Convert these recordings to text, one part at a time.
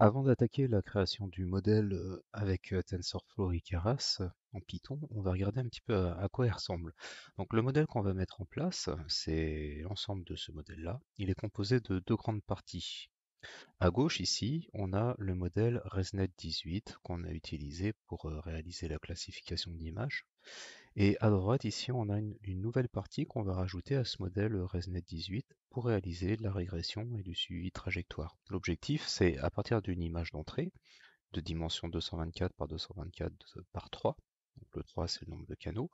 Avant d'attaquer la création du modèle avec TensorFlow et Keras en Python, on va regarder un petit peu à quoi il ressemble. Donc le modèle qu'on va mettre en place, c'est l'ensemble de ce modèle-là. Il est composé de deux grandes parties. À gauche ici, on a le modèle ResNet 18 qu'on a utilisé pour réaliser la classification d'images. Et à droite, ici, on a une nouvelle partie qu'on va rajouter à ce modèle ResNet 18 pour réaliser de la régression et du suivi de trajectoire. L'objectif, c'est à partir d'une image d'entrée de dimension 224 par 224 par 3, donc le 3 c'est le nombre de canaux,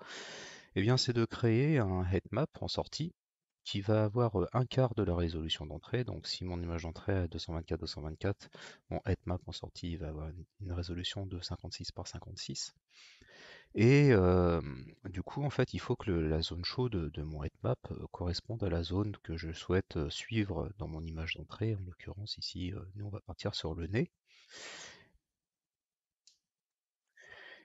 et bien c'est de créer un headmap en sortie qui va avoir un quart de la résolution d'entrée. Donc si mon image d'entrée est 224-224, mon headmap en sortie va avoir une résolution de 56 par 56. Et du coup, en fait, il faut que la zone chaude de mon headmap corresponde à la zone que je souhaite suivre dans mon image d'entrée. En l'occurrence, ici, nous, on va partir sur le nez.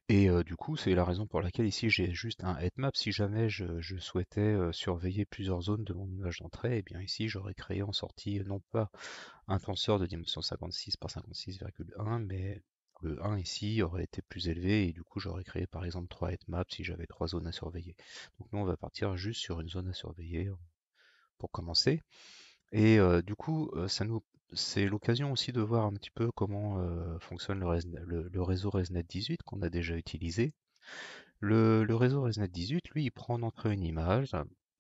Et du coup, c'est la raison pour laquelle ici, j'ai juste un headmap. Si jamais je souhaitais surveiller plusieurs zones de mon image d'entrée, eh bien ici, j'aurais créé en sortie non pas un tenseur de dimension 56 par 56,1, mais le 1 ici aurait été plus élevé et du coup j'aurais créé par exemple 3 headmaps si j'avais 3 zones à surveiller. Donc nous on va partir juste sur une zone à surveiller pour commencer. Et du coup c'est l'occasion aussi de voir un petit peu comment fonctionne le réseau ResNet 18 qu'on a déjà utilisé. Le réseau ResNet 18, lui, il prend en entrée une image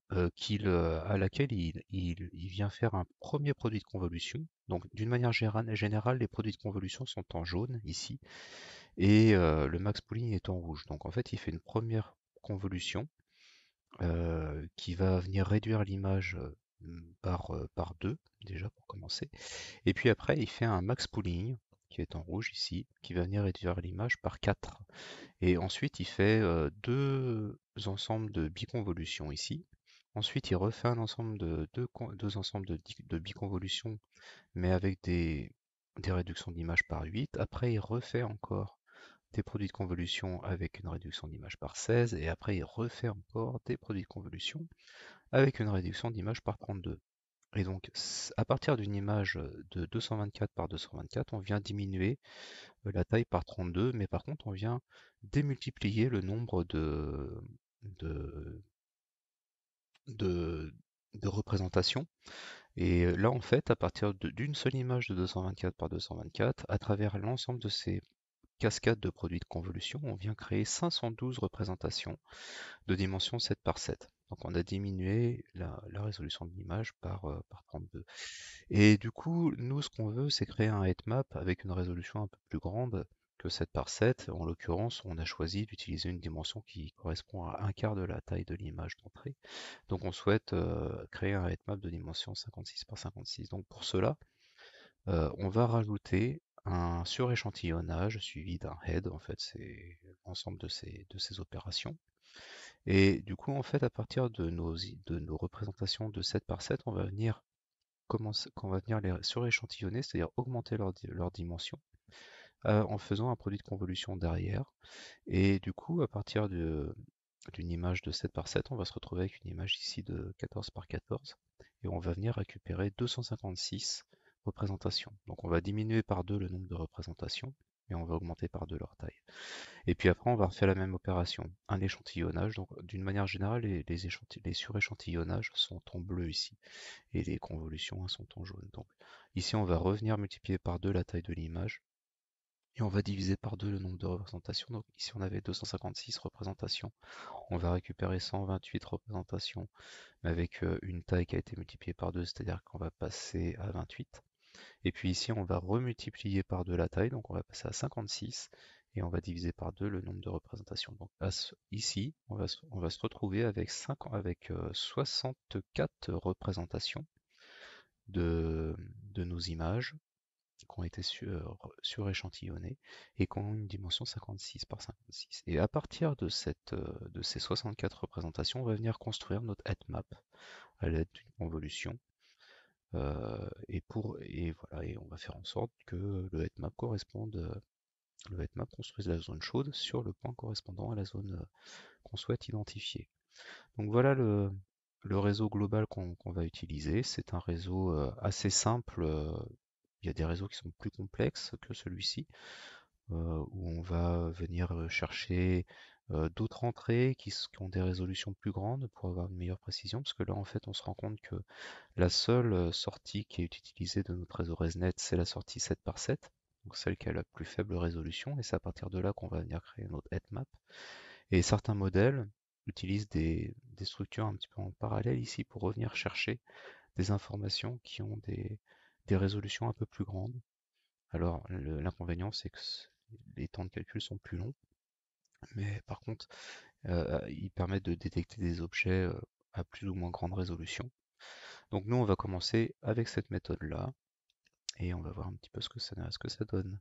à laquelle il vient faire un premier produit de convolution. Donc, d'une manière générale, les produits de convolution sont en jaune ici, et le max pooling est en rouge. Donc, en fait, il fait une première convolution qui va venir réduire l'image par 2, déjà pour commencer. Et puis après, il fait un max pooling, qui est en rouge ici, qui va venir réduire l'image par 4. Et ensuite, il fait deux ensembles de biconvolutions ici. Ensuite, il refait un ensemble de deux ensembles de biconvolutions, mais avec des réductions d'image par 8. Après, il refait encore des produits de convolution avec une réduction d'image par 16. Et après, il refait encore des produits de convolution avec une réduction d'image par 32. Et donc, à partir d'une image de 224 par 224, on vient diminuer la taille par 32, mais par contre on vient démultiplier le nombre de, de, de représentations. Et là en fait, à partir d'une seule image de 224 par 224, à travers l'ensemble de ces cascades de produits de convolution, on vient créer 512 représentations de dimension 7 par 7. Donc on a diminué la résolution de l'image par 32. Et du coup, nous, ce qu'on veut, c'est créer un heightmap avec une résolution un peu plus grande que 7 par 7. En l'occurrence, on a choisi d'utiliser une dimension qui correspond à un quart de la taille de l'image d'entrée. Donc on souhaite créer un heightmap de dimension 56 par 56. Donc pour cela, on va rajouter un suréchantillonnage suivi d'un head. En fait, c'est l'ensemble de ces opérations. Et du coup, en fait, à partir de nos représentations de 7 par 7, on va venir les suréchantillonner, c'est-à-dire augmenter leur dimension, en faisant un produit de convolution derrière. Et du coup, à partir d'une image de 7 par 7, on va se retrouver avec une image ici de 14 par 14, et on va venir récupérer 256 représentations. Donc on va diminuer par 2 le nombre de représentations, et on va augmenter par 2 leur taille. Et puis après, on va refaire la même opération, un échantillonnage. Donc d'une manière générale, les suréchantillonnages sont en bleu ici et les convolutions sont en jaune. Donc ici, on va revenir multiplier par 2 la taille de l'image et on va diviser par 2 le nombre de représentations. Donc ici, on avait 256 représentations. On va récupérer 128 représentations, mais avec une taille qui a été multipliée par 2, c'est-à-dire qu'on va passer à 28. Et puis ici, on va remultiplier par 2 la taille, donc on va passer à 56 et on va diviser par 2 le nombre de représentations. Donc ici, on va se retrouver avec, 64 représentations de, de nos images qui ont été suréchantillonnées et qui ont une dimension 56 par 56. Et à partir de ces 64 représentations, on va venir construire notre headmap à l'aide d'une convolution. Et voilà, et on va faire en sorte que le headmap construise la zone chaude sur le point correspondant à la zone qu'on souhaite identifier. Donc voilà le réseau global qu'on va utiliser. C'est un réseau assez simple, il y a des réseaux qui sont plus complexes que celui-ci, où on va venir chercher d'autres entrées qui ont des résolutions plus grandes pour avoir une meilleure précision, parce que là en fait on se rend compte que la seule sortie qui est utilisée de notre réseau ResNet, c'est la sortie 7 par 7, donc celle qui a la plus faible résolution, et c'est à partir de là qu'on va venir créer notre headmap. Et certains modèles utilisent des structures un petit peu en parallèle ici pour revenir chercher des informations qui ont des résolutions un peu plus grandes. Alors l'inconvénient c'est que les temps de calcul sont plus longs, mais par contre ils permettent de détecter des objets à plus ou moins grande résolution. Donc nous on va commencer avec cette méthode-là et on va voir un petit peu ce que ça donne.